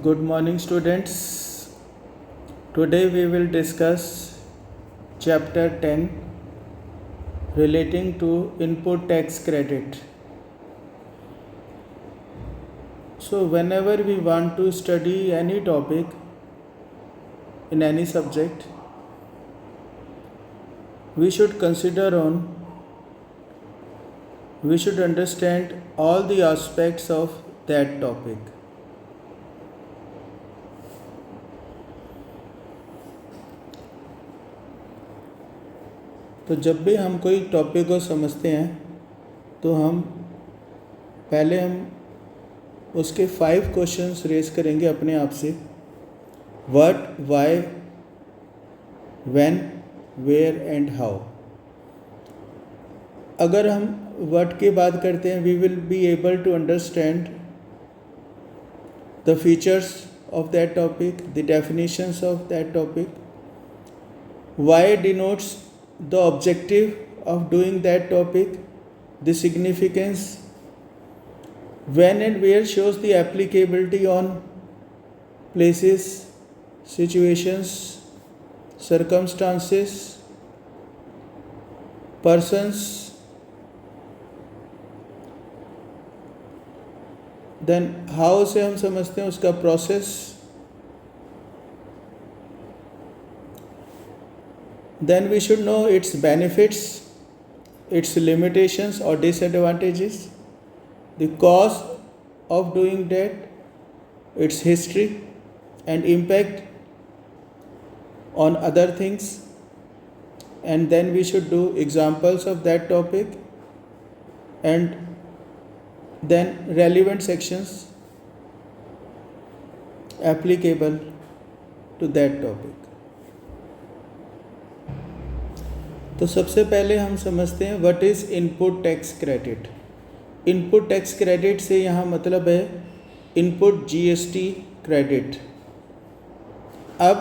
Good morning, students. Today we will discuss chapter 10 relating to input tax credit. So, whenever we want to study any topic in any subject, we should understand all the aspects of that topic. तो जब भी हम कोई topic को समझते हैं तो हम उसके 5 क्वेश्चंस रेज करेंगे अपने आप से। What, why, when, where and how. अगर हम व्हाट की बात करते हैं, we will be able to understand the features of that topic, the definitions of that topic. Why denotes the objective of doing that topic, the significance. When and where shows the applicability on places, situations, circumstances, persons. Then how से हम समझते हैं उसका process. Then we should know its benefits, its limitations or disadvantages, the cause of doing that, its history and impact on other things, and then we should do examples of that topic and then relevant sections applicable to that topic. तो सबसे पहले हम समझते हैं what is input tax credit. Input tax credit से यहाँ मतलब है इनपुट जीएसटी क्रेडिट। अब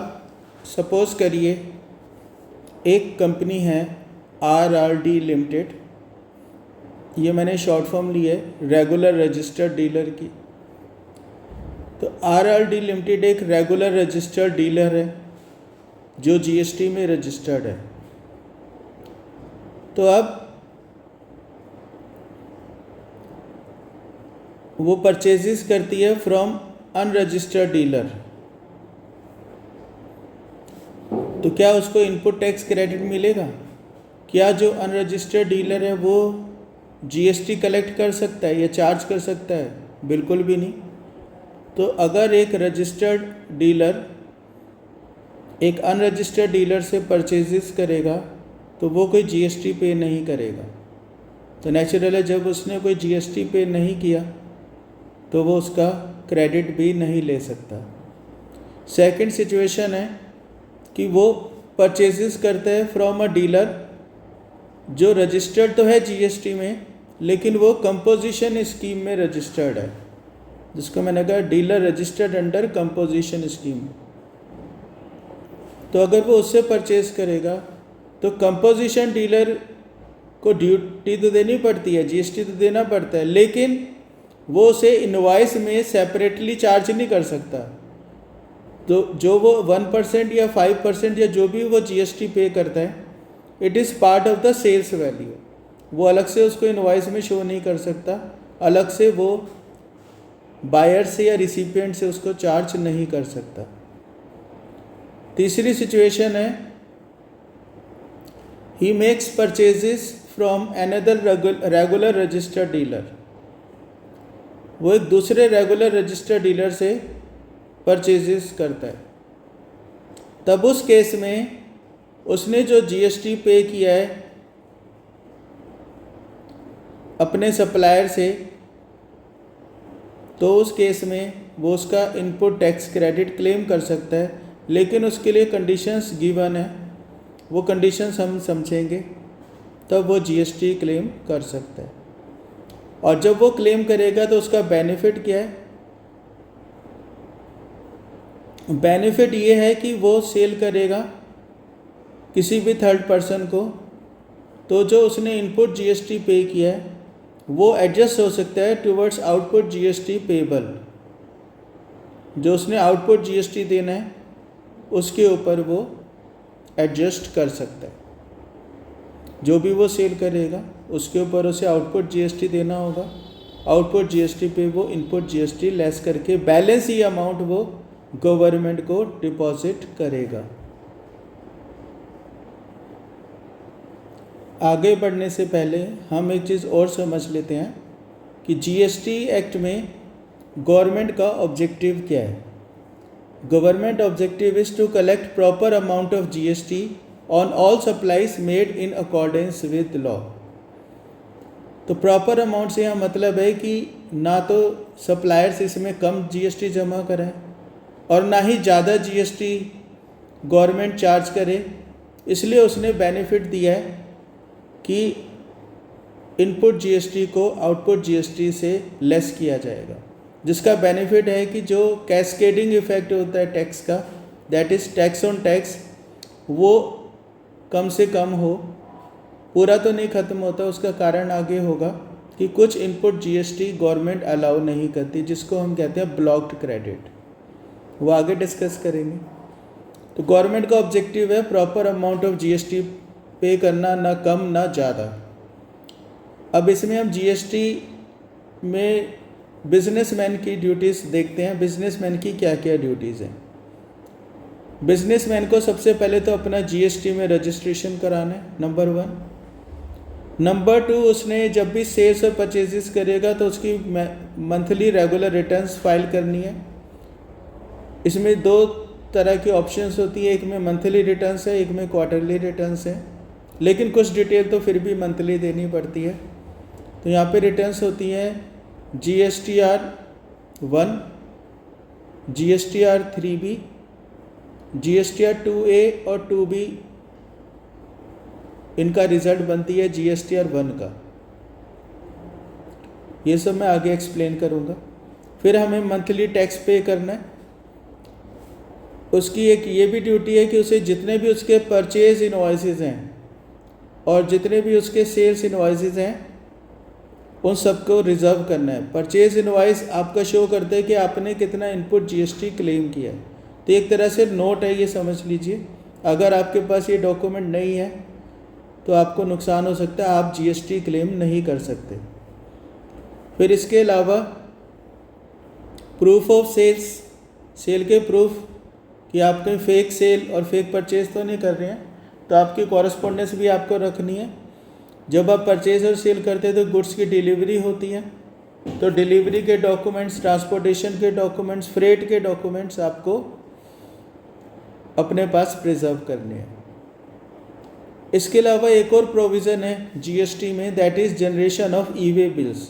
सपोज़ करिए एक कंपनी है आरआरडी लिमिटेड, ये मैंने शॉर्ट फॉर्म ली है रेगुलर रजिस्टर्ड डीलर की। तो आरआरडी लिमिटेड एक रेगुलर रजिस्टर्ड डीलर है जो जीएसटी में रजिस्टर्ड है। तो अब वो परचेजेस करती है फ्रॉम अनरजिस्टर्ड डीलर, तो क्या उसको इनपुट टैक्स क्रेडिट मिलेगा? क्या जो अनरजिस्टर्ड डीलर है वो जीएसटी कलेक्ट कर सकता है या चार्ज कर सकता है? बिल्कुल भी नहीं। तो अगर एक रजिस्टर्ड डीलर एक अनरजिस्टर्ड डीलर से परचेजेस करेगा तो वो कोई जीएसटी पे नहीं करेगा। तो नेचुरल है जब उसने कोई जीएसटी पे नहीं किया तो वो उसका क्रेडिट भी नहीं ले सकता। सेकंड सिचुएशन है कि वो परचेजेस करता है फ्रॉम अ डीलर जो रजिस्टर्ड तो है जीएसटी में लेकिन वो कंपोजिशन स्कीम में रजिस्टर्ड है, जिसको मैंने कहा dealer registered under composition scheme. तो अगर वो उससे परचेज करेगा तो कंपोजिशन डीलर को ड्यूटी तो देनी पड़ती है, जीएसटी तो देना पड़ता है, लेकिन वो उसे इनवॉइस में सेपरेटली चार्ज नहीं कर सकता। तो जो वो 1% या 5% या जो भी वो जीएसटी पे करता है, it is part of the sales value. वो अलग से उसको इनवॉइस में शो नहीं कर सकता, अलग से वो बायर से या रिसिपिएंट से उसको चार्ज नहीं कर सकता। तीसरी सिचुएशन है he makes purchases from another regular registered dealer। वो एक दूसरे रेगुलर रजिस्टर्ड डीलर से परचेजेस करता है। तब उस केस में उसने जो जीएसटी पे किया है अपने सप्लायर से, तो उस केस में वो उसका इनपुट टैक्स क्रेडिट क्लेम कर सकता है, लेकिन उसके लिए कंडीशंस गिवन है। वो कंडीशंस हम समझेंगे तब वो जीएसटी क्लेम कर सकता है। और जब वो क्लेम करेगा तो उसका बेनिफिट क्या है? बेनिफिट ये है कि वो सेल करेगा किसी भी थर्ड पर्सन को, तो जो उसने इनपुट जीएसटी पे किया है वो एडजस्ट हो सकता है टुवर्ड्स आउटपुट जीएसटी पेबल। जो उसने आउटपुट जीएसटी देना है उसके ऊपर वो एडजस्ट कर सकता है। जो भी वो सेल करेगा उसके ऊपर उसे आउटपुट जीएसटी देना होगा, आउटपुट जीएसटी पे वो इनपुट जीएसटी लेस करके बैलेंस ही अमाउंट वो गवर्नमेंट को डिपॉजिट करेगा। आगे बढ़ने से पहले हम एक चीज़ और समझ लेते हैं कि जीएसटी एक्ट में गवर्नमेंट का ऑब्जेक्टिव क्या है। Government objective is to collect proper amount of GST on all supplies made in accordance with law. तो प्रॉपर अमाउंट से यहाँ मतलब है कि ना तो सप्लायर्स इसमें कम जीएसटी जमा करें और ना ही ज़्यादा जीएसटी गवर्नमेंट चार्ज करे। इसलिए उसने बेनिफिट दिया है कि इनपुट जीएसटी को आउटपुट जीएसटी से लेस किया जाएगा, जिसका बेनिफिट है कि जो कैस्केडिंग इफेक्ट होता है टैक्स का, that is tax on tax, वो कम से कम हो। पूरा तो नहीं ख़त्म होता, उसका कारण आगे होगा कि कुछ इनपुट जीएसटी गवर्नमेंट अलाउ नहीं करती, जिसको हम कहते हैं ब्लॉक्ड क्रेडिट। वो आगे डिस्कस करेंगे। तो गवर्नमेंट का ऑब्जेक्टिव है प्रॉपर अमाउंट ऑफ जीएसटी पे करना, ना कम ना ज़्यादा। अब इसमें हम जीएसटी में बिजनेसमैन की ड्यूटीज़ देखते हैं। बिजनेसमैन की क्या क्या ड्यूटीज़ हैं। बिजनेसमैन को सबसे पहले तो अपना जीएसटी में रजिस्ट्रेशन कराना है, नंबर 1। नंबर 2, उसने जब भी सेल्स और परचेजेस करेगा तो उसकी मंथली रेगुलर रिटर्न्स फाइल करनी है। इसमें 2 तरह की ऑप्शंस होती है, एक में मंथली रिटर्न्स है, एक में क्वार्टरली रिटर्न्स है, लेकिन कुछ डिटेल तो फिर भी मंथली देनी पड़ती है। तो यहाँ पे रिटर्न्स होती हैं GSTR 1, GSTR 3B, GSTR 2A और 2B। इनका रिजल्ट बनती है GSTR 1 का। ये सब मैं आगे एक्सप्लेन करूँगा। फिर हमें मंथली टैक्स पे करना है। उसकी एक ये भी ड्यूटी है कि उसे जितने भी उसके परचेज इनवॉइसेस हैं और जितने भी उसके सेल्स इनवॉइसेस हैं उन सबको रिजर्व करना है। परचेज इनवॉइस आपका शो करता है कि आपने कितना इनपुट जीएसटी क्लेम किया है। तो एक तरह से नोट है, ये समझ लीजिए। अगर आपके पास ये डॉक्यूमेंट नहीं है तो आपको नुकसान हो सकता है, आप जीएसटी क्लेम नहीं कर सकते। फिर इसके अलावा प्रूफ ऑफ सेल्स, सेल के प्रूफ कि आप कहीं फेक सेल और फेक परचेज तो नहीं कर रहे हैं, तो आपकी कॉरस्पॉन्डेंस भी आपको रखनी है। जब आप परचेज और सेल करते हैं तो गुड्स की डिलीवरी होती है, तो डिलीवरी के डॉक्यूमेंट्स, ट्रांसपोर्टेशन के डॉक्यूमेंट्स, फ्रेट के डॉक्यूमेंट्स आपको अपने पास प्रिजर्व करने हैं। इसके अलावा एक और प्रोविज़न है जीएसटी में, that is generation of e-way bills,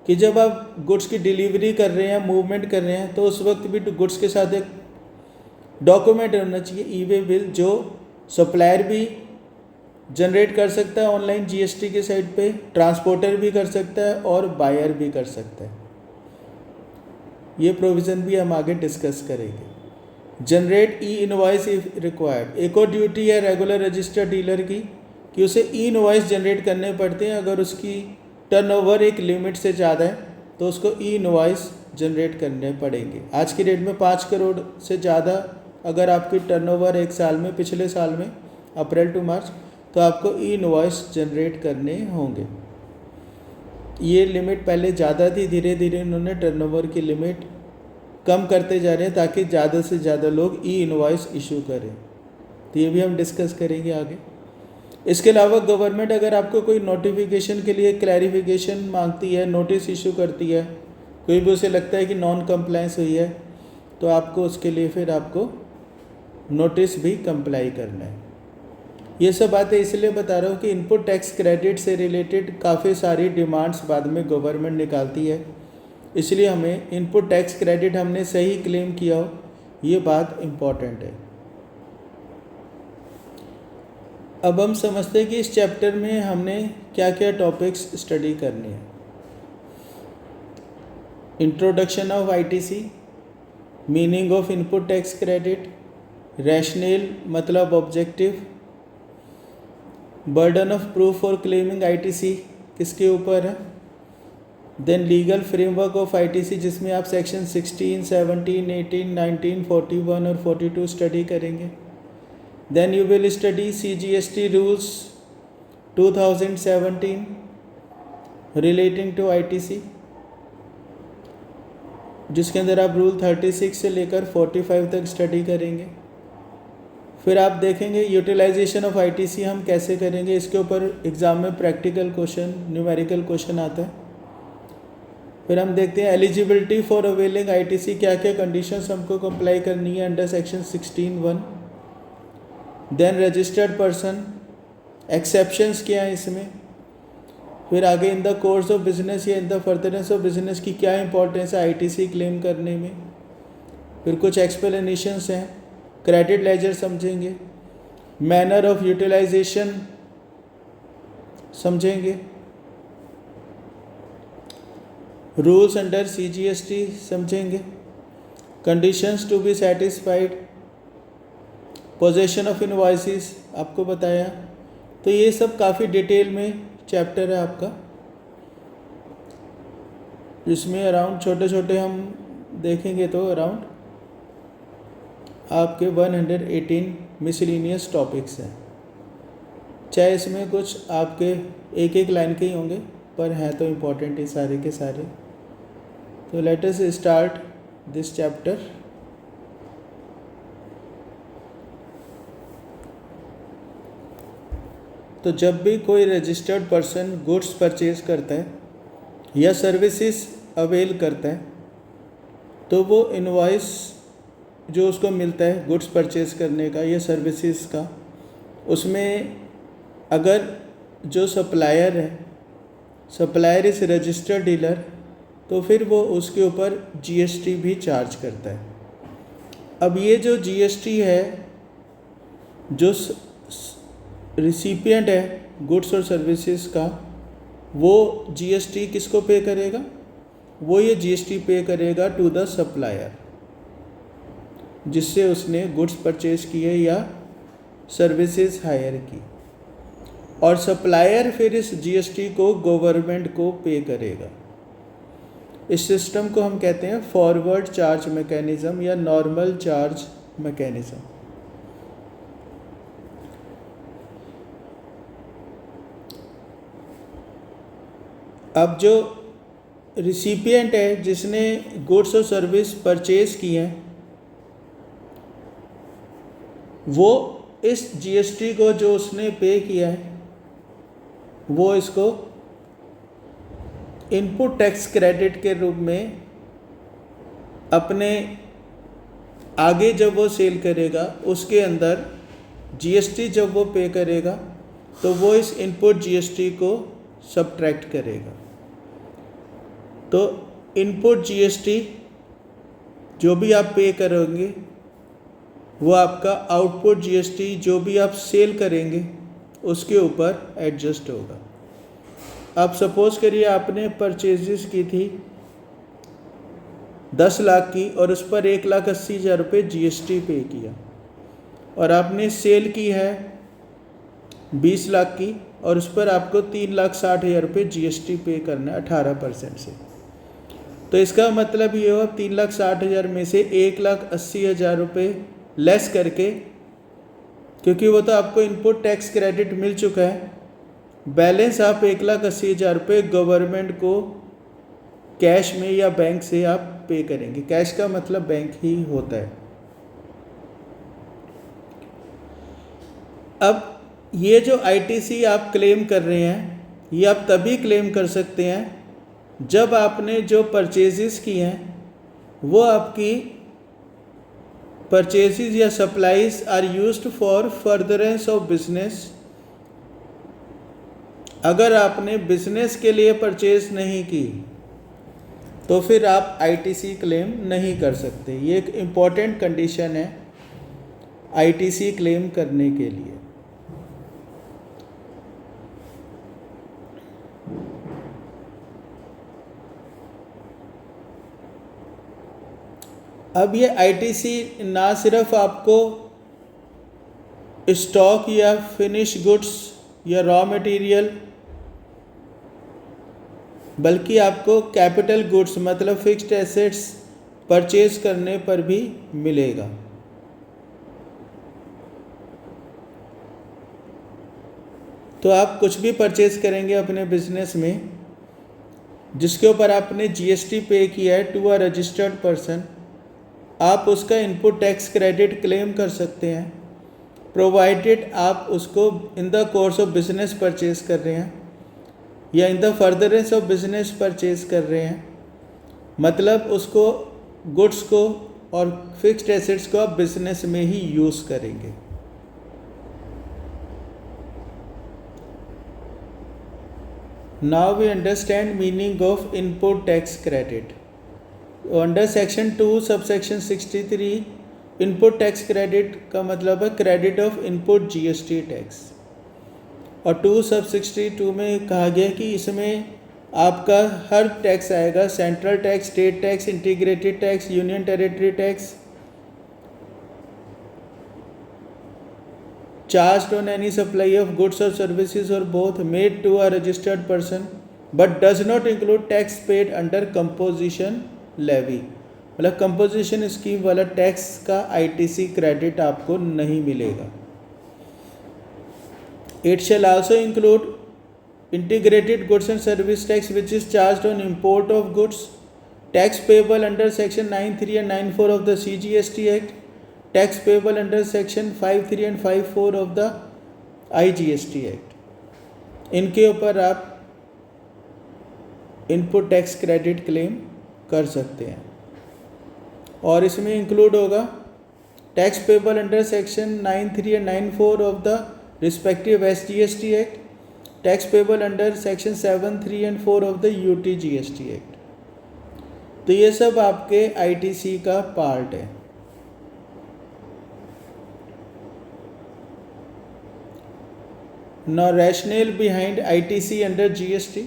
कि जब आप गुड्स की डिलीवरी कर रहे हैं, मूवमेंट कर रहे हैं, तो उस वक्त भी गुड्स के साथ एक डॉक्यूमेंट होना चाहिए, ई-वे बिल, जो सप्लायर भी जनरेट कर सकता है ऑनलाइन जीएसटी के साइट पे, ट्रांसपोर्टर भी कर सकता है और बायर भी कर सकता है। ये प्रोविज़न भी हम आगे डिस्कस करेंगे। Generate E invoice if required, एक और ड्यूटी है रेगुलर रजिस्टर्ड डीलर की कि उसे ई इनवॉइस जनरेट करने पड़ते हैं। अगर उसकी टर्नओवर एक लिमिट से ज़्यादा है तो उसको ई इनवॉइस जनरेट करने पड़ेंगे। आज की डेट में 5 करोड़ से ज़्यादा अगर आपकी टर्नओवर एक साल में, पिछले साल में अप्रैल टू मार्च, तो आपको ई इनवॉइस जनरेट करने होंगे। ये लिमिट पहले ज़्यादा थी, धीरे धीरे इन्होंने टर्नओवर की लिमिट कम करते जा रहे हैं ताकि ज़्यादा से ज़्यादा लोग ई इनवॉइस इशू करें। तो ये भी हम डिस्कस करेंगे आगे। इसके अलावा गवर्नमेंट अगर आपको कोई नोटिफिकेशन के लिए क्लैरिफिकेशन मांगती है, नोटिस इशू करती है, कोई भी उसे लगता है कि नॉन कंप्लायंस हुई है, तो आपको उसके लिए फिर आपको नोटिस भी कंप्लाई करना है। ये सब बातें इसलिए बता रहा हूँ कि इनपुट टैक्स क्रेडिट से रिलेटेड काफ़ी सारी डिमांड्स बाद में गवर्नमेंट निकालती है, इसलिए हमें इनपुट टैक्स क्रेडिट हमने सही क्लेम किया हो, ये बात इम्पॉर्टेंट है। अब हम समझते हैं कि इस चैप्टर में हमने क्या क्या टॉपिक्स स्टडी करने हैं। Introduction of ITC, meaning of input tax credit, rational मतलब objective, burden of proof for claiming ITC किसके ऊपर है, then legal framework of ITC, जिसमें आप सेक्शन 16, 17, 18, 19, 41 और 42 स्टडी करेंगे. Then you will study CGST rules 2017 relating to ITC, जिसके अंदर आप रूल 36 से लेकर 45 तक स्टडी करेंगे. फिर आप देखेंगे यूटिलाइजेशन ऑफ आईटीसी हम कैसे करेंगे. इसके ऊपर एग्ज़ाम में प्रैक्टिकल क्वेश्चन, न्यूमेरिकल क्वेश्चन आता है. फिर हम देखते हैं एलिजिबिलिटी फॉर अवेलिंग आईटीसी, क्या क्या कंडीशंस हमको कंप्लाई करनी है under section 16(1). Then registered person, exceptions क्या हैं इसमें. फिर आगे in the course of business या in the furtherance of business की क्या इंपॉर्टेंस है आईटीसी क्लेम करने में. फिर कुछ एक्सप्लेनेशंस हैं. क्रेडिट लेजर समझेंगे. मैनर ऑफ यूटिलाइजेशन समझेंगे. रूल्स अंडर CGST समझेंगे. Conditions to be satisfied. Possession of invoices आपको बताया. तो ये सब काफ़ी डिटेल में चैप्टर है आपका, जिसमें अराउंड छोटे छोटे हम देखेंगे तो अराउंड आपके 118 मिसलिनियस टॉपिक्स हैं. चाहे इसमें कुछ आपके एक एक लाइन के ही होंगे, पर हैं तो इम्पोर्टेंट ही सारे के सारे. तो let us start this chapter. तो जब भी कोई रजिस्टर्ड पर्सन गुड्स परचेज करता है या सर्विसेज अवेल करता है, तो वो इनवॉइस जो उसको मिलता है गुड्स परचेज करने का या सर्विसेज का, उसमें अगर जो सप्लायर है, सप्लायर इस रजिस्टर्ड डीलर, तो फिर वो उसके ऊपर GST भी चार्ज करता है. अब ये जो GST है, जो रिसिपिएंट है गुड्स और सर्विसेज का, वो GST किसको पे करेगा. वो ये GST पे करेगा टू द सप्लायर, जिससे उसने गुड्स परचेज किए या सर्विसेज हायर की. और सप्लायर फिर इस GST को गवर्नमेंट को पे करेगा. इस सिस्टम को हम कहते हैं फॉरवर्ड चार्ज मैकेनिज्म या नॉर्मल चार्ज मैकेनिज्म. अब जो रिसिपिएंट है जिसने गुड्स और सर्विस परचेज की हैं, वो इस GST को जो उसने पे किया है, वो इसको इनपुट टैक्स क्रेडिट के रूप में अपने आगे जब वो सेल करेगा उसके अंदर GST जब वो पे करेगा, तो वो इस इनपुट GST को सब्ट्रैक्ट करेगा. तो इनपुट GST जो भी आप पे करोगे, वो आपका आउटपुट GST जो भी आप सेल करेंगे उसके ऊपर एडजस्ट होगा. आप सपोज करिए आपने परचेजेस की थी 10 लाख की और उस पर 1,80,000 रुपये GST पे किया, और आपने सेल की है 20 लाख की और उस पर आपको 3,60,000 रुपये GST पे करना है 18% से. तो इसका मतलब ये हुआ 3,60,000 में से 1,80,000 रुपये लेस करके, क्योंकि वो तो आपको इनपुट टैक्स क्रेडिट मिल चुका है, बैलेंस आप 1,80,000 रुपये गवर्नमेंट को कैश में या बैंक से आप पे करेंगे. कैश का मतलब बैंक ही होता है. अब ये जो ITC आप क्लेम कर रहे हैं, ये आप तभी क्लेम कर सकते हैं जब आपने जो परचेजेस की हैं वो आपकी परचेजेस या supplies are used for furtherance of business. अगर आपने बिजनेस के लिए परचेज नहीं की तो फिर आप ITC क्लेम नहीं कर सकते. ये एक इम्पॉर्टेंट कंडीशन है ITC क्लेम करने के लिए. अब ये ITC ना सिर्फ आपको स्टॉक या फिनिश गुड्स या रॉ मटेरियल बल्कि आपको कैपिटल गुड्स मतलब फिक्स्ड एसेट्स परचेज करने पर भी मिलेगा। तो आप कुछ भी परचेज करेंगे अपने बिजनेस में जिसके ऊपर आपने जीएसटी पे किया है टू अ रजिस्टर्ड पर्सन, आप उसका इनपुट टैक्स क्रेडिट क्लेम कर सकते हैं, प्रोवाइडेड आप उसको इन the course of business purchase कर रहे हैं या in the furtherance of business purchase कर रहे हैं, मतलब उसको गुड्स को और फिक्स्ड एसेट्स को आप बिजनेस में ही यूज़ करेंगे। Now we understand meaning of input tax credit. Under section 2 subsection 63 input tax credit का मतलब है credit of input GST tax, और 2 sub 62 में कहा गया कि इसमें आपका हर टैक्स आएगा, central tax, state tax, integrated tax, union territory tax, charged on any supply of goods or services or both made to a registered person but does not include tax paid under composition levy, मतलब composition scheme वाला tax का ITC credit आपको नहीं मिलेगा। It shall also include integrated goods and service tax which is charged on import of goods, tax payable under section 9(3) and 9(4) of the CGST Act, tax payable under section 5(3) and 5(4) of the IGST act. इनके ऊपर आप input tax credit claim कर सकते हैं, और इसमें include होगा tax payable under section 9(3) and 9(4) of the respective SGST act, tax payable under section 7(3) and 4 of the UTGST act. तो ये सब आपके ITC का पार्ट है। Now rationale behind ITC under GST,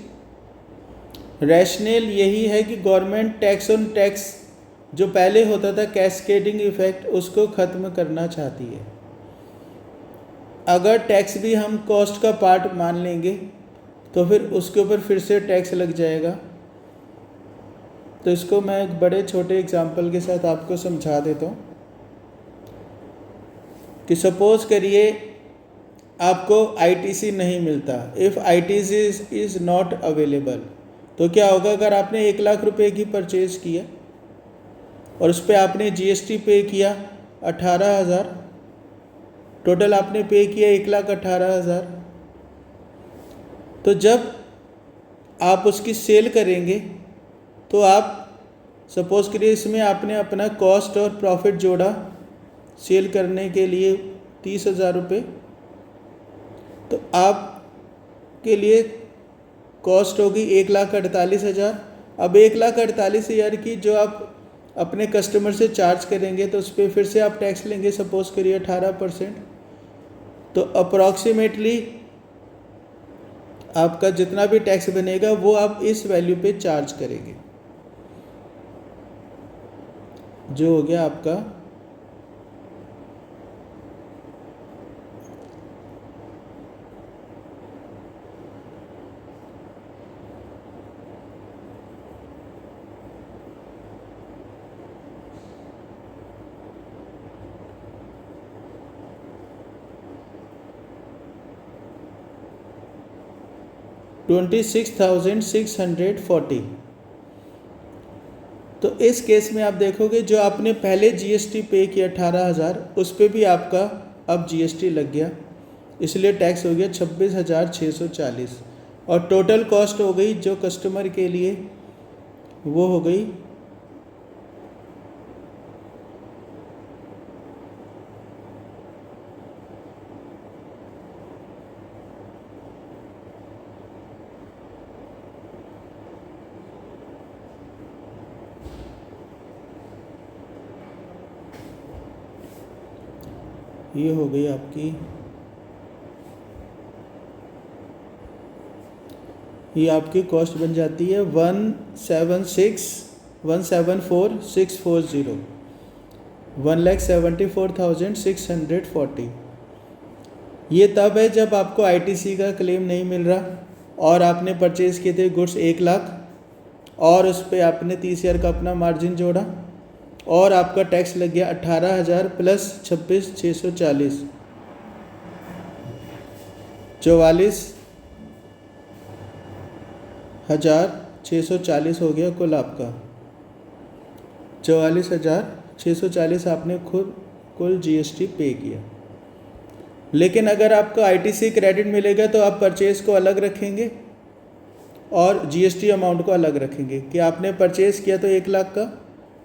rational यही है कि गवर्नमेंट टैक्स ऑन टैक्स जो पहले होता था कैस्केडिंग इफेक्ट, उसको ख़त्म करना चाहती है। अगर टैक्स भी हम कॉस्ट का पार्ट मान लेंगे तो फिर उसके ऊपर फिर से टैक्स लग जाएगा। तो इसको मैं एक बड़े छोटे एग्जांपल के साथ आपको समझा देता हूँ कि सपोज़ करिए आपको ITC नहीं मिलता, if ITC is not available, तो क्या होगा अगर आपने 1 लाख रुपए की परचेज़ किया और उस पर आपने GST पे किया 18,000, टोटल आपने पे किया 1,18,000, तो जब आप उसकी सेल करेंगे तो आप सपोज़ करिए इसमें आपने अपना कॉस्ट और प्रॉफिट जोड़ा सेल करने के लिए 30,000 रुपये, तो आपके लिए कॉस्ट होगी 1,48,000। अब 1,48,000 की जो आप अपने कस्टमर से चार्ज करेंगे तो उस पर फिर से आप टैक्स लेंगे, सपोज करिए 18%, तो अप्रॉक्सीमेटली आपका जितना भी टैक्स बनेगा वो आप इस वैल्यू पे चार्ज करेंगे, जो हो गया आपका 26,640। तो इस केस में आप देखोगे जो आपने पहले GST पे किया 18,000, उस पर भी आपका अब GST लग गया, इसलिए टैक्स हो गया 26,640, और टोटल कॉस्ट हो गई जो कस्टमर के लिए वो हो गई 1,74,640। ये तब है जब आपको ITC का क्लेम नहीं मिल रहा और आपने परचेज़ किए थे गुड्स 1 लाख, और उस पर आपने 30,000 का अपना मार्जिन जोड़ा और आपका टैक्स लग गया 18,000 प्लस 26,640, 44,640 हो गया कुल आपका। 44,640 आपने खुद कुल जीएसटी पे किया। लेकिन अगर आपको आईटीसी क्रेडिट मिलेगा तो आप परचेज को अलग रखेंगे और जीएसटी अमाउंट को अलग रखेंगे कि आपने परचेज किया तो 1,00,000 का,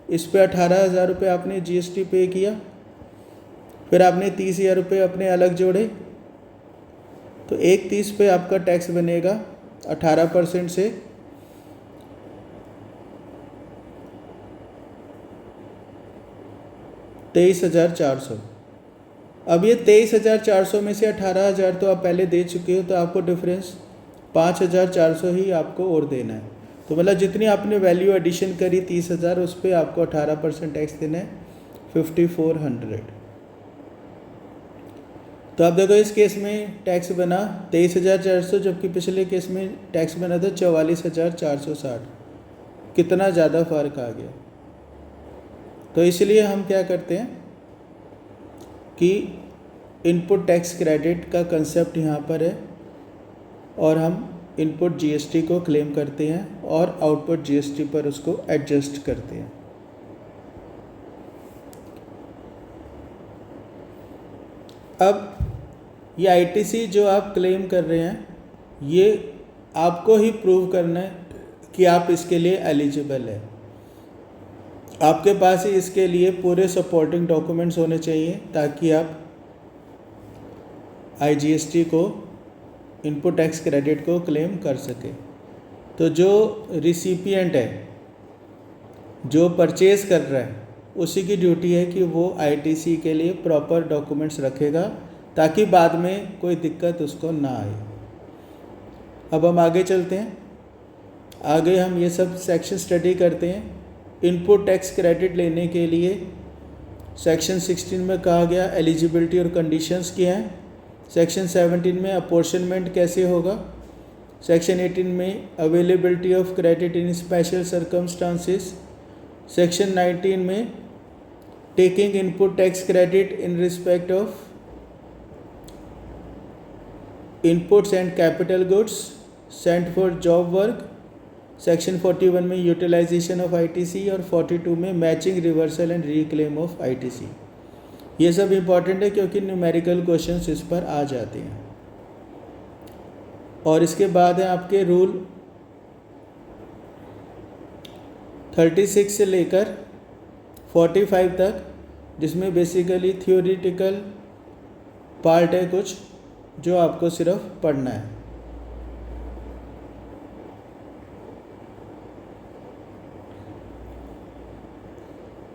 इस पे 18,000 रुपये आपने जीएसटी पे किया, फिर आपने 30,000 रुपये अपने अलग जोड़े, तो 1,30 पे आपका टैक्स बनेगा 18% से 23,400। अब ये 23,400 में से 18,000 तो आप पहले दे चुके हो, तो आपको डिफरेंस 5,400 ही आपको और देना है। तो मतलब जितनी आपने वैल्यू एडिशन करी 30,000, उस पर आपको 18% टैक्स देना है 5,400। तो आप देखो इस केस में टैक्स बना 23,400, जबकि पिछले केस में टैक्स बना था 44,460। कितना ज़्यादा फर्क आ गया। तो इसलिए हम क्या करते हैं कि इनपुट टैक्स क्रेडिट का कंसेप्ट यहाँ पर है और हम इनपुट जीएसटी को क्लेम करते हैं और आउटपुट जीएसटी पर उसको एडजस्ट करते हैं। अब ये आईटीसी जो आप क्लेम कर रहे हैं, ये आपको ही प्रूव करना है कि आप इसके लिए एलिजिबल है। आपके पास ही इसके लिए पूरे सपोर्टिंग डॉक्यूमेंट्स होने चाहिए ताकि आप आईजीएसटी को, इनपुट टैक्स क्रेडिट को क्लेम कर सके। तो जो रिसिपिएंट है, जो परचेज कर रहा है, उसी की ड्यूटी है कि वो आईटीसी के लिए प्रॉपर डॉक्यूमेंट्स रखेगा ताकि बाद में कोई दिक्कत उसको ना आए। अब हम आगे चलते हैं। आगे हम ये सब सेक्शन स्टडी करते हैं। इनपुट टैक्स क्रेडिट लेने के लिए सेक्शन 16 में कहा गया एलिजिबिलिटी और कंडीशंस क्या हैं। सेक्शन 17 में अपोर्शनमेंट कैसे होगा। सेक्शन 18 में availability of credit in special circumstances. Section 19 में taking input tax credit in respect of inputs and capital goods sent for job work. Section 41 में यूटिलाइजेशन ऑफ आईटीसी और 42 में matching, reversal and reclaim of ITC. ये सब important है क्योंकि numerical questions इस पर आ जाते हैं। और इसके बाद है आपके रूल 36 से लेकर 45 तक, जिसमें बेसिकली थियोरिटिकल पार्ट है कुछ जो आपको सिर्फ पढ़ना है।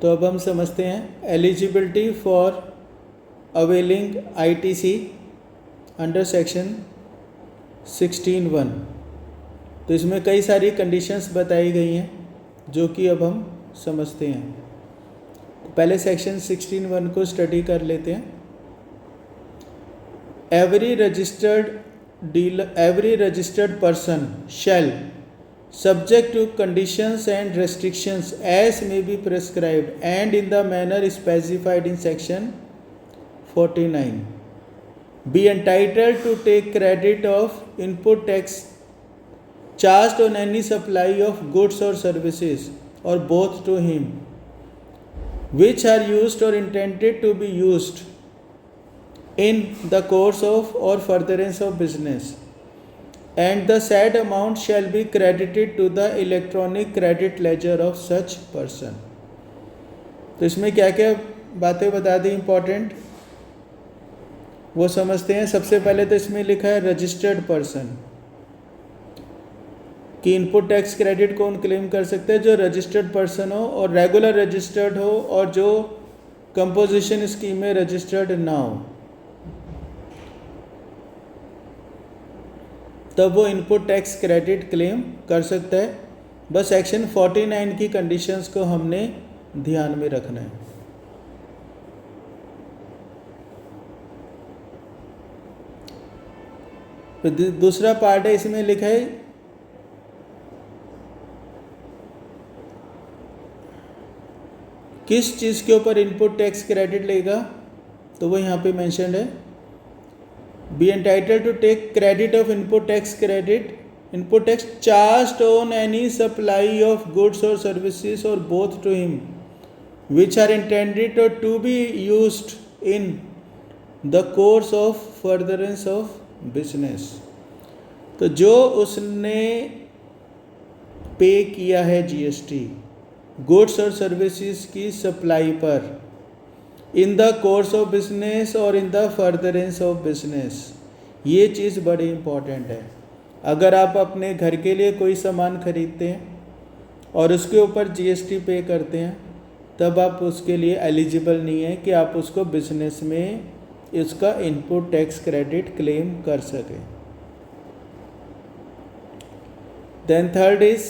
तो अब हम समझते हैं eligibility for availing ITC under section 16(1). तो इसमें कई सारी कंडीशंस बताई गई हैं जो कि अब हम समझते हैं। तो पहले सेक्शन 16(1) को स्टडी कर लेते हैं। Every registered person shell, subject to conditions and restrictions as may be prescribed and in the manner specified in section 49, be entitled to take credit of input tax charged on any supply of goods or services or both to him which are used or intended to be used in the course of or furtherance of business, and the said amount shall be credited to the electronic credit ledger of such person। तो इसमें क्या क्या बातें बता दी important, वो समझते हैं। सबसे पहले तो इसमें लिखा है रजिस्टर्ड पर्सन, कि इनपुट टैक्स क्रेडिट कौन क्लेम कर सकते हैं, जो रजिस्टर्ड पर्सन हो और रेगुलर रजिस्टर्ड हो और जो कंपोजिशन स्कीम में रजिस्टर्ड ना हो, तब वो इनपुट टैक्स क्रेडिट क्लेम कर सकता है। बस सेक्शन 49 की कंडीशंस को हमने ध्यान में रखना है। तो दूसरा पार्ट है, इसमें लिखा है किस चीज़ के ऊपर इनपुट टैक्स क्रेडिट लेगा, तो वो यहाँ पे मेंशन्ड है, be entitled to take credit of input tax credit, input tax charged on any supply of goods और सर्विसेज और both to him which are intended to be used in the course of furtherance of business। तो जो उसने pay किया है GST goods और services की supply पर in the course of business और in the furtherance of business, ये चीज़ बड़ी इम्पॉर्टेंट है। अगर आप अपने घर के लिए कोई सामान खरीदते हैं और उसके ऊपर जीएसटी पे करते हैं, तब आप उसके लिए एलिजिबल नहीं है कि आप उसको बिजनेस में इसका इनपुट टैक्स क्रेडिट क्लेम कर सकें। देन थर्ड इज,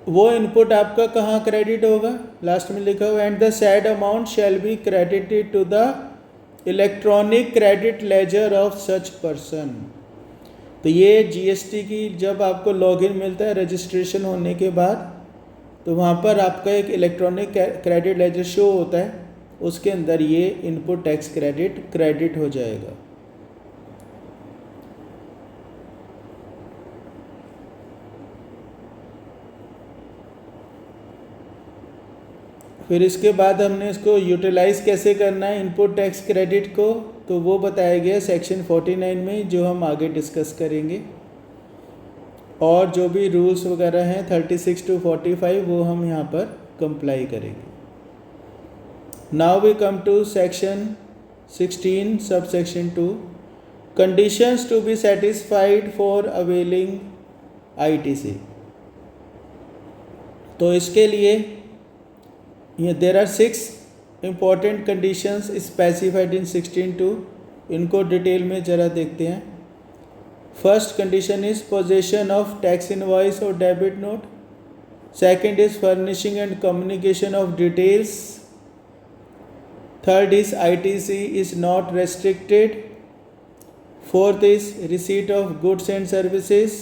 वो इनपुट आपका कहाँ क्रेडिट होगा, लास्ट में लिखा हुआ and the said amount shall be credited to the electronic credit ledger of such person. तो ये जीएसटी की जब आपको लॉगिन मिलता है रजिस्ट्रेशन होने के बाद, तो वहाँ पर आपका एक इलेक्ट्रॉनिक क्रेडिट लेजर शो होता है, उसके अंदर ये इनपुट टैक्स क्रेडिट हो जाएगा। फिर इसके बाद हमने इसको यूटिलाइज कैसे करना है इनपुट टैक्स क्रेडिट को, तो वो बताया गया सेक्शन 49 में, जो हम आगे डिस्कस करेंगे। और जो भी रूल्स वगैरह हैं 36 to 45 वो हम यहाँ पर कंप्लाई करेंगे। Now we come to section 16 sub section 2, conditions to be satisfied for availing ITC. तो इसके लिए ये there are 6 important conditions specified in 16(2), इनको डिटेल में ज़रा देखते हैं। First condition is possession of tax invoice or debit note. Second is furnishing and communication of details. Third is ITC is not restricted. Fourth is receipt of goods and services.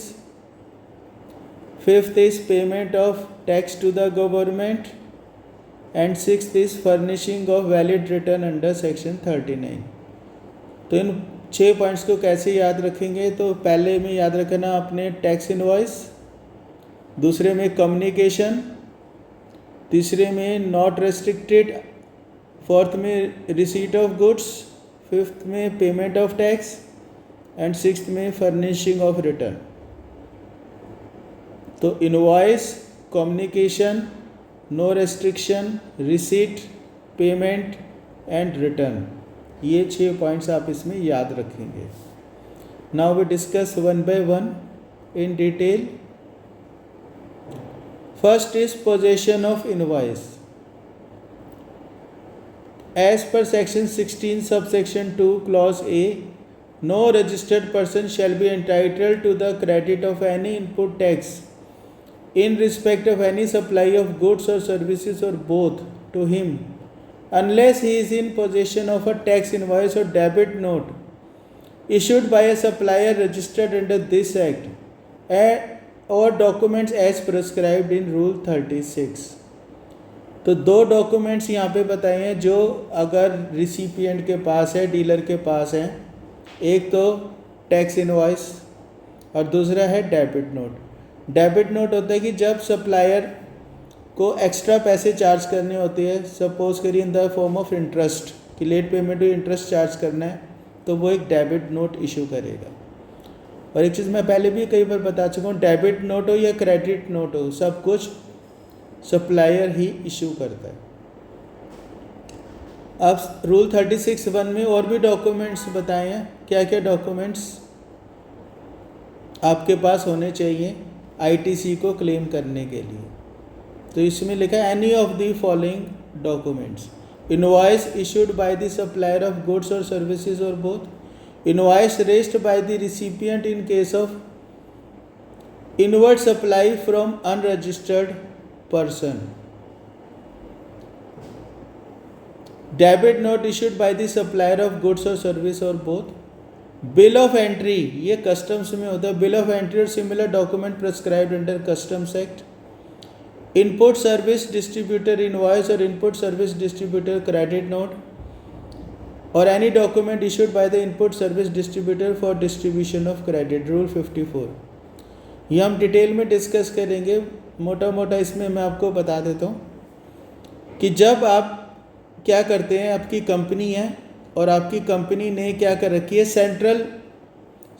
Fifth is payment of tax to the government. And sixth is furnishing of valid return under section 39. तो इन 6 points को कैसे याद रखेंगे, तो पहले में याद रखना अपने टैक्स इनवॉइस, दूसरे में कम्युनिकेशन, तीसरे में नॉट रेस्ट्रिक्टेड, फोर्थ में रिसीट ऑफ गुड्स, फिफ्थ में payment of tax and sixth में फर्निशिंग ऑफ रिटर्न। तो invoice, communication, no restriction, receipt, payment and return, ये 6 पॉइंट्स आप इसमें याद रखेंगे। Now we discuss one by one in detail. First is possession of invoice. As per section 16 sub section 2 clause A, no registered person shall be entitled to the credit of any input tax in respect of any supply of goods or services or both to him unless he is in possession of a tax invoice or debit note issued by a supplier registered under this act or documents as prescribed in rule 36। तो 2 documents यहाँ पे बताए हैं जो अगर recipient के पास है, dealer के पास है, एक तो टैक्स इनवॉइस और दूसरा है डेबिट नोट। डेबिट नोट होता है कि जब सप्लायर को एक्स्ट्रा पैसे चार्ज करने होते हैं, सपोज करिए in the form of interest, कि लेट पेमेंट इंटरेस्ट चार्ज करना है, तो वो एक डेबिट नोट इशू करेगा। और एक चीज़ मैं पहले भी कई बार बता चुका हूँ, डेबिट नोट हो या क्रेडिट नोट हो, सब कुछ सप्लायर ही इशू करता है। अब रूल 36(1) में और भी डॉक्यूमेंट्स बताए हैं, क्या क्या डॉक्यूमेंट्स आपके पास होने चाहिए आईटीसी को क्लेम करने के लिए। तो इसमें लिखा है any of the following documents, invoice issued by the supplier of goods और सर्विसेज और both, invoice raised by the recipient in case of inward supply from unregistered person, debit note issued by the supplier of goods और service और both, bill of entry, ये customs में होता है, bill of entry और similar document prescribed under customs act, input service distributor invoice और input service distributor credit note और any document issued by the input service distributor for distribution of credit, rule 54। ये हम detail में discuss करेंगे। मोटा मोटा इसमें मैं आपको बता देता हूँ कि जब आप क्या करते हैं, आपकी कंपनी है और आपकी कंपनी ने क्या कर रखी है,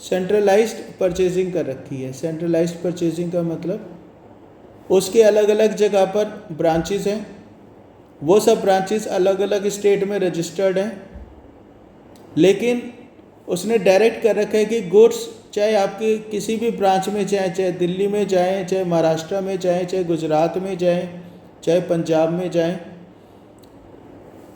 सेंट्रलाइज्ड परचेजिंग कर रखी है। सेंट्रलाइज्ड परचेजिंग का मतलब उसके अलग अलग जगह पर ब्रांचेस हैं, वो सब ब्रांचेस अलग अलग स्टेट में रजिस्टर्ड हैं, लेकिन उसने डायरेक्ट कर रखा है कि गुड्स चाहे आपके किसी भी ब्रांच में चाहे दिल्ली में जाएं, चाहे महाराष्ट्र में जाएं, चाहे गुजरात में जाएं, चाहे पंजाब में जाएं,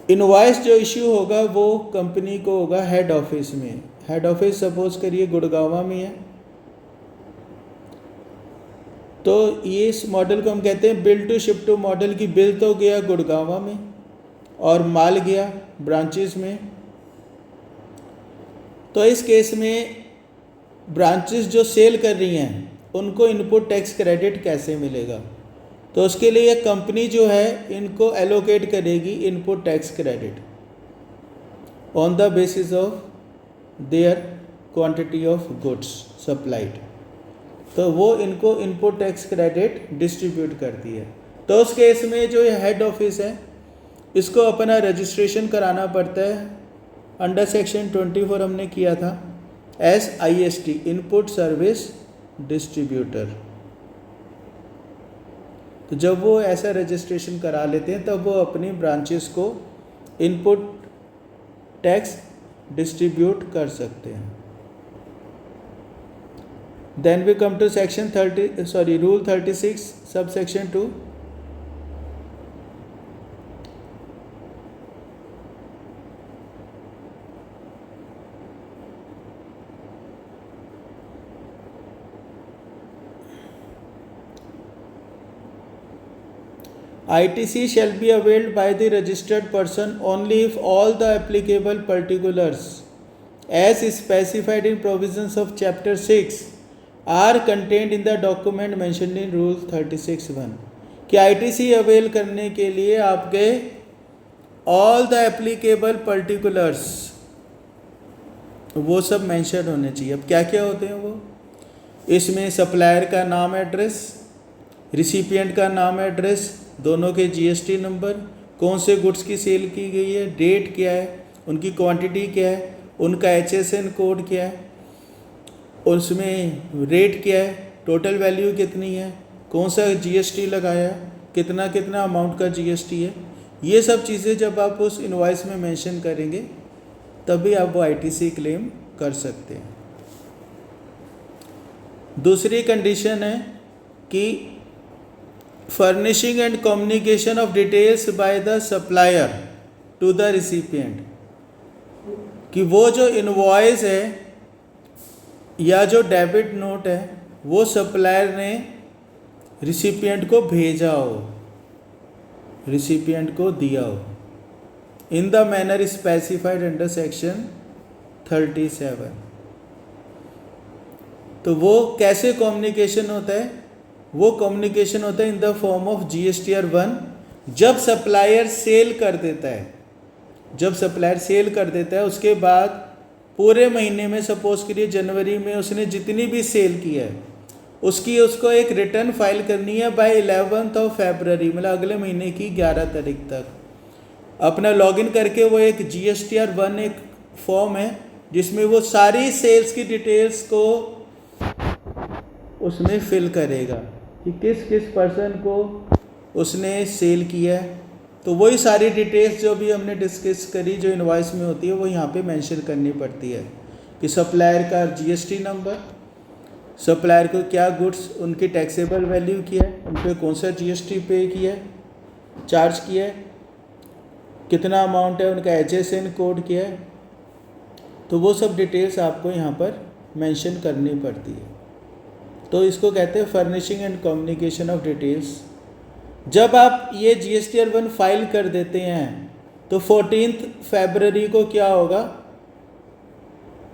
इनवॉइस जो इश्यू होगा वो कंपनी को होगा हेड ऑफिस में। हेड ऑफिस सपोज करिए गुड़गांव में है, तो ये इस मॉडल को हम कहते हैं bill to ship to model की। बिल तो गया गुड़गांव में और माल गया ब्रांचेस में। तो इस केस में ब्रांचेस जो सेल कर रही हैं उनको इनपुट टैक्स क्रेडिट कैसे मिलेगा, तो उसके लिए कंपनी जो है इनको एलोकेट करेगी input tax credit on the basis of their quantity of goods supplied, तो वो इनको इनपुट टैक्स क्रेडिट डिस्ट्रीब्यूट करती है। तो उस केस में जो ये हेड ऑफिस है इसको अपना रजिस्ट्रेशन कराना पड़ता है। अंडर सेक्शन 24 हमने किया था SIST इनपुट सर्विस डिस्ट्रीब्यूटर। तो जब वो ऐसा रजिस्ट्रेशन करा लेते हैं तब वो अपनी ब्रांचेस को इनपुट टैक्स डिस्ट्रीब्यूट कर सकते हैं। Then we come to section rule 36 sub section 2। ITC shall be availed by the registered person only if all the applicable particulars as specified in provisions of chapter 6 are contained in the document mentioned in rule 36(1)। कि ITC avail करने के लिए आपके all the applicable particulars वो सब mention होने चाहिए। अब क्या क्या होते हैं वो, इसमें सप्लायर का नाम एड्रेस, रिसिपिएंट का नाम एड्रेस, दोनों के GST नंबर, कौन से गुड्स की सेल की गई है, डेट क्या है, उनकी क्वांटिटी क्या है, उनका HSN कोड क्या है, उसमें रेट क्या है, टोटल वैल्यू कितनी है, कौन सा GST लगाया, कितना कितना अमाउंट का GST है। ये सब चीज़ें जब आप उस इनवॉइस में मेंशन करेंगे तभी आप वो ITC क्लेम कर सकते हैं। दूसरी कंडीशन है कि furnishing and communication of details by the supplier to the recipient, कि वो जो इनवॉइस है या जो डेबिट नोट है वो सप्लायर ने रिसिपिएंट को भेजा हो, रिसिपिएंट को दिया हो, in the manner specified under section 37। तो वो कैसे कम्युनिकेशन होता है, वो कम्युनिकेशन होता है in the form of GSTR 1। जब सप्लायर सेल कर देता है, जब सप्लायर सेल कर देता है उसके बाद पूरे महीने में, सपोज करिए जनवरी में उसने जितनी भी सेल की है उसको एक रिटर्न फाइल करनी है बाय 11th ऑफ February, मतलब अगले महीने की 11 तारीख तक। अपना लॉगिन करके वो एक GSTR 1 एक फॉर्म है जिसमें वो सारी सेल्स की डिटेल्स को उसमें फिल करेगा कि किस किस पर्सन को उसने सेल किया है। तो वही सारी डिटेल्स जो भी हमने डिस्कस करी जो इनवॉइस में होती है वो यहाँ पे मेंशन करनी पड़ती है कि सप्लायर का GST नंबर, सप्लायर को क्या गुड्स उनकी टैक्सेबल वैल्यू किया है, उन पर कौन सा GST पे किया है, चार्ज किया है, कितना अमाउंट है, उनका HSN कोड किया है। तो वो सब डिटेल्स आपको यहाँ पर मेंशन करनी पड़ती है। तो इसको कहते हैं furnishing and communication of details. जब आप ये GSTR 1 फाइल कर देते हैं तो 14th February को क्या होगा,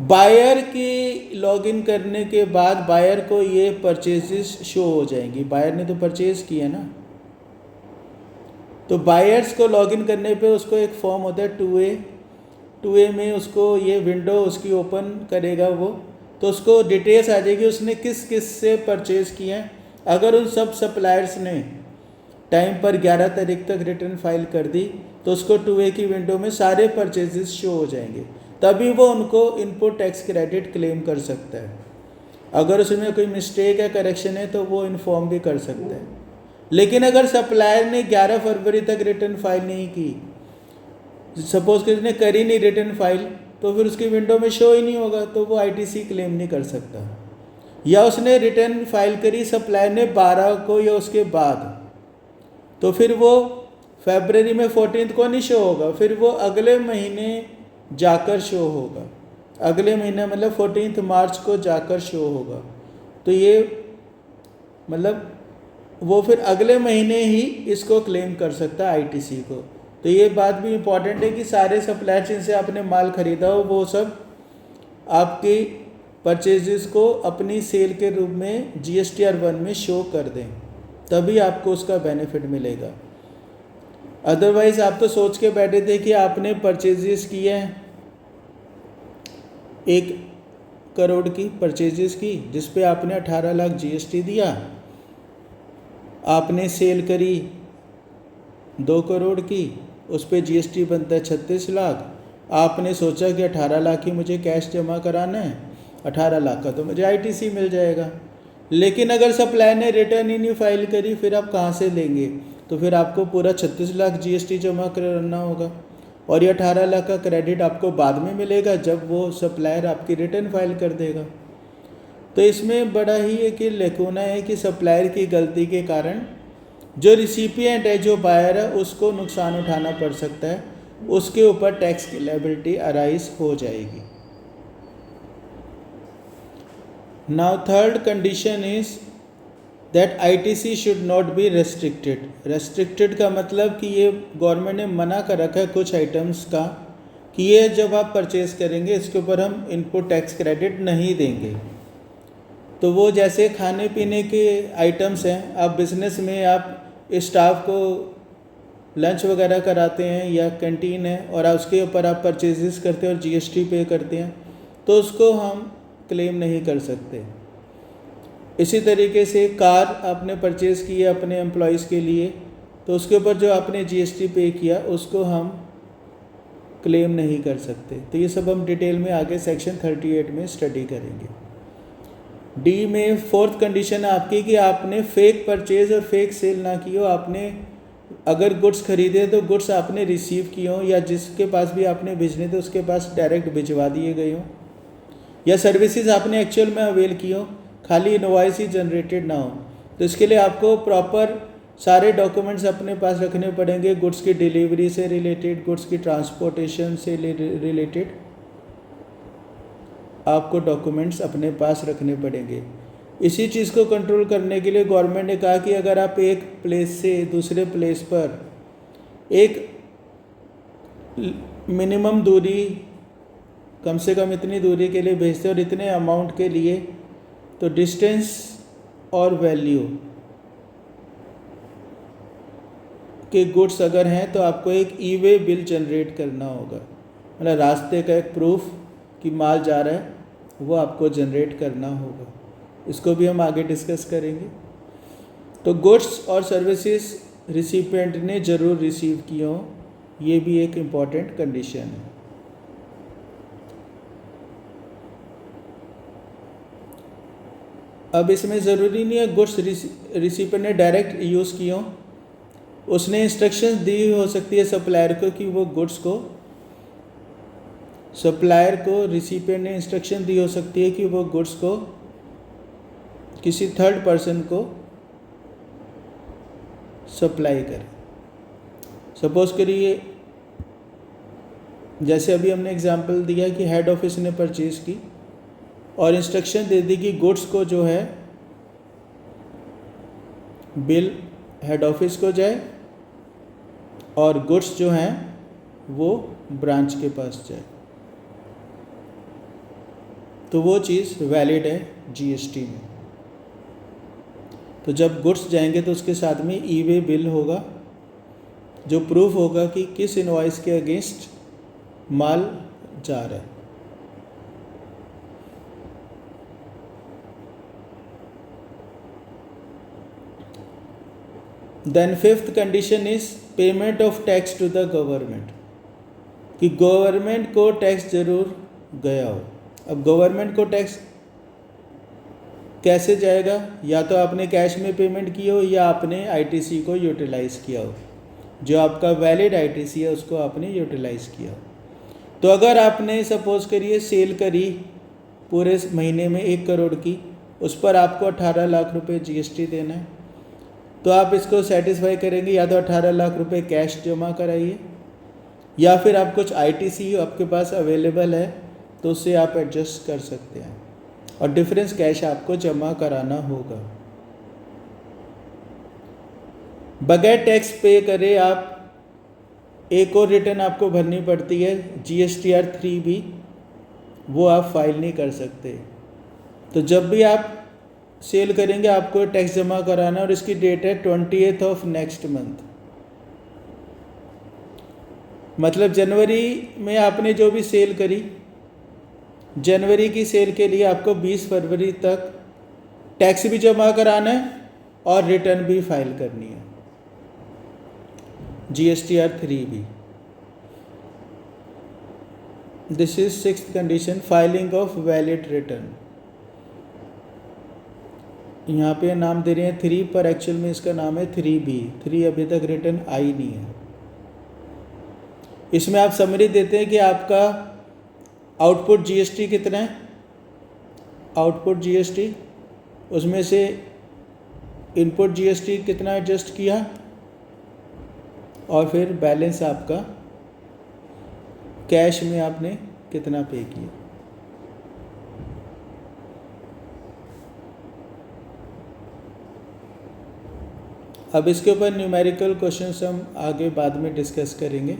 बायर की लॉगिन करने के बाद बायर को ये परचेजेस शो हो जाएंगी। बायर ने तो परचेज किया ना, तो बायर्स को लॉगिन करने पे उसको एक फॉर्म होता है 2A में उसको ये विंडो उसकी ओपन करेगा वो, तो उसको डिटेल्स आ जाएगी उसने किस किस से परचेज़ किया है। अगर उन सब सप्लायर्स ने टाइम पर 11 तारीख तक रिटर्न फाइल कर दी तो उसको 2A की विंडो में सारे परचेजेस शो हो जाएंगे, तभी वो उनको इनपुट टैक्स क्रेडिट क्लेम कर सकता है। अगर उसमें कोई मिस्टेक है, करेक्शन है, तो वो इन्फॉर्म भी कर सकता है। लेकिन अगर सप्लायर ने 11 फरवरी तक रिटर्न फाइल नहीं की, सपोज कि उसने करी नहीं रिटर्न फाइल, तो फिर उसकी विंडो में शो ही नहीं होगा, तो वो ITC क्लेम नहीं कर सकता। या उसने रिटर्न फाइल करी सप्लायर ने 12 को या उसके बाद, तो फिर वो फरवरी में 14 को नहीं शो होगा, फिर वो अगले महीने जाकर शो होगा। अगले महीने मतलब 14 मार्च को जाकर शो होगा। तो ये मतलब वो फिर अगले महीने ही इसको क्लेम कर सकता है ITC को। तो ये बात भी इम्पॉर्टेंट है कि सारे सप्लायर जिनसे आपने माल ख़रीदा हो वो सब आपकी परचेजेस को अपनी सेल के रूप में GSTR 1 में शो कर दें, तभी आपको उसका बेनिफिट मिलेगा। अदरवाइज़ आप तो सोच के बैठे थे कि आपने परचेजेस किए हैं 1 करोड़ की परचेजेस की, जिस पे आपने 18 लाख GST दिया। आपने सेल करी 2 करोड़ की, उस पे GST बनता है 36 लाख। आपने सोचा कि 18 लाख ही मुझे कैश जमा कराना है, 18 लाख का तो मुझे ITC मिल जाएगा। लेकिन अगर सप्लायर ने रिटर्न ही नहीं फाइल करी, फिर आप कहाँ से लेंगे? तो फिर आपको पूरा 36 लाख GST जमा कराना होगा, और ये 18 लाख का क्रेडिट आपको बाद में मिलेगा जब वो सप्लायर आपकी रिटर्न फाइल कर देगा। तो इसमें बड़ा ही एक लेकुना है कि सप्लायर की गलती के कारण जो रिसिपिएंट है, जो बायर है, उसको नुकसान उठाना पड़ सकता है, उसके ऊपर टैक्स की लायबिलिटी अराइज हो जाएगी। Now third condition is that ITC should not be restricted. Restricted का मतलब कि ये गवर्नमेंट ने मना कर रखा है कुछ आइटम्स का कि ये जब आप परचेज़ करेंगे इसके ऊपर हम इनपुट टैक्स क्रेडिट नहीं देंगे। तो वो जैसे खाने पीने के आइटम्स हैं, आप बिज़नेस में आप स्टाफ को लंच वगैरह कराते हैं या कैंटीन है और उसके ऊपर आप परचेजेस करते हैं और GST पे करते हैं, तो उसको हम क्लेम नहीं कर सकते। इसी तरीके से कार आपने परचेज़ की है अपने एम्प्लॉयज़ के लिए, तो उसके ऊपर जो आपने GST पे किया उसको हम क्लेम नहीं कर सकते। तो ये सब हम डिटेल में आगे सेक्शन 38 में स्टडी करेंगे। डी में फोर्थ कंडीशन है आपकी कि आपने फेक परचेज और फेक सेल ना की हो। आपने अगर गुड्स खरीदे तो गुड्स आपने रिसीव किए हो, या जिसके पास भी आपने भेजने थे उसके पास डायरेक्ट भिजवा दिए गए हो, या सर्विसेज आपने एक्चुअल में अवेल की हो, खाली इनवॉइस ही जनरेटेड ना हो। तो इसके लिए आपको प्रॉपर सारे डॉक्यूमेंट्स अपने पास रखने पड़ेंगे, गुड्स की डिलीवरी से रिलेटेड, गुड्स की ट्रांसपोर्टेशन से रिलेटेड आपको डॉक्यूमेंट्स अपने पास रखने पड़ेंगे। इसी चीज़ को कंट्रोल करने के लिए गवर्नमेंट ने कहा कि अगर आप एक प्लेस से दूसरे प्लेस पर एक मिनिमम दूरी, कम से कम इतनी दूरी के लिए भेजते और इतने अमाउंट के लिए, तो डिस्टेंस और वैल्यू के गुड्स अगर हैं तो आपको एक ई-वे बिल जनरेट करना होगा, मतलब रास्ते का एक प्रूफ कि माल जा रहा है वो आपको जनरेट करना होगा। इसको भी हम आगे डिस्कस करेंगे। तो गुड्स और सर्विसेज रिसिपिएंट ने ज़रूर रिसीव किए हों, ये भी एक इम्पॉर्टेंट कंडीशन है। अब इसमें ज़रूरी नहीं है गुड्स रिसिपिएंट ने डायरेक्ट यूज़ किए हों, उसने इंस्ट्रक्शंस दी हो सकती है सप्लायर को कि वो गुड्स को, सप्लायर को रिसिपिएंट ने इंस्ट्रक्शन दी हो सकती है कि वो गुड्स को किसी थर्ड पर्सन को सप्लाई करे। सपोज करिए जैसे अभी हमने एग्जांपल दिया कि हेड ऑफिस ने परचेज़ की और इंस्ट्रक्शन दे दी कि गुड्स को जो है बिल हेड ऑफिस को जाए और गुड्स जो हैं वो ब्रांच के पास जाए, तो वो चीज़ वैलिड है GST में। तो जब गुड्स जाएंगे तो उसके साथ में ई-वे बिल होगा जो प्रूफ होगा कि किस इनवॉइस के अगेंस्ट माल जा रहा है। Then fifth condition is payment of tax to the government, कि गवर्नमेंट को टैक्स जरूर गया हो। अब गवर्नमेंट को टैक्स कैसे जाएगा? या तो आपने कैश में पेमेंट की हो या आपने आईटीसी को यूटिलाइज़ किया हो, जो आपका वैलिड आईटीसी है उसको आपने यूटिलाइज़ किया हो। तो अगर आपने सपोज करिए सेल करी पूरे महीने में 1 करोड़ की, उस पर आपको 18 लाख रुपए जीएसटी देना है, तो आप इसको सेटिस्फाई करेंगे या तो 18 लाख रुपए कैश जमा कराइए, या फिर आप कुछ आईटीसी आपके पास अवेलेबल है तो उससे आप एडजस्ट कर सकते हैं, और डिफरेंस कैश आपको जमा कराना होगा। बगैर टैक्स पे करे आप एक और रिटर्न आपको भरनी पड़ती है GSTR 3B, वो आप फाइल नहीं कर सकते। तो जब भी आप सेल करेंगे आपको टैक्स जमा कराना, और इसकी डेट है 28 ऑफ नेक्स्ट मंथ। मतलब जनवरी में आपने जो भी सेल करी, जनवरी की सेल के लिए आपको 20 फरवरी तक टैक्स भी जमा कराना है और रिटर्न भी फाइल करनी है, GSTR 3B। This is sixth condition, filing of valid return. यहाँ पे नाम दे रहे हैं 3 पर एक्चुअल में इसका नाम है 3B। 3 अभी तक रिटर्न आई नहीं है। इसमें आप समरी देते हैं कि आपका आउटपुट GST कितना है, आउटपुट GST, उसमें से इनपुट GST कितना एडजस्ट किया, और फिर बैलेंस आपका कैश में आपने कितना पे किया। अब इसके ऊपर न्यूमेरिकल क्वेश्चंस हम आगे बाद में डिस्कस करेंगे।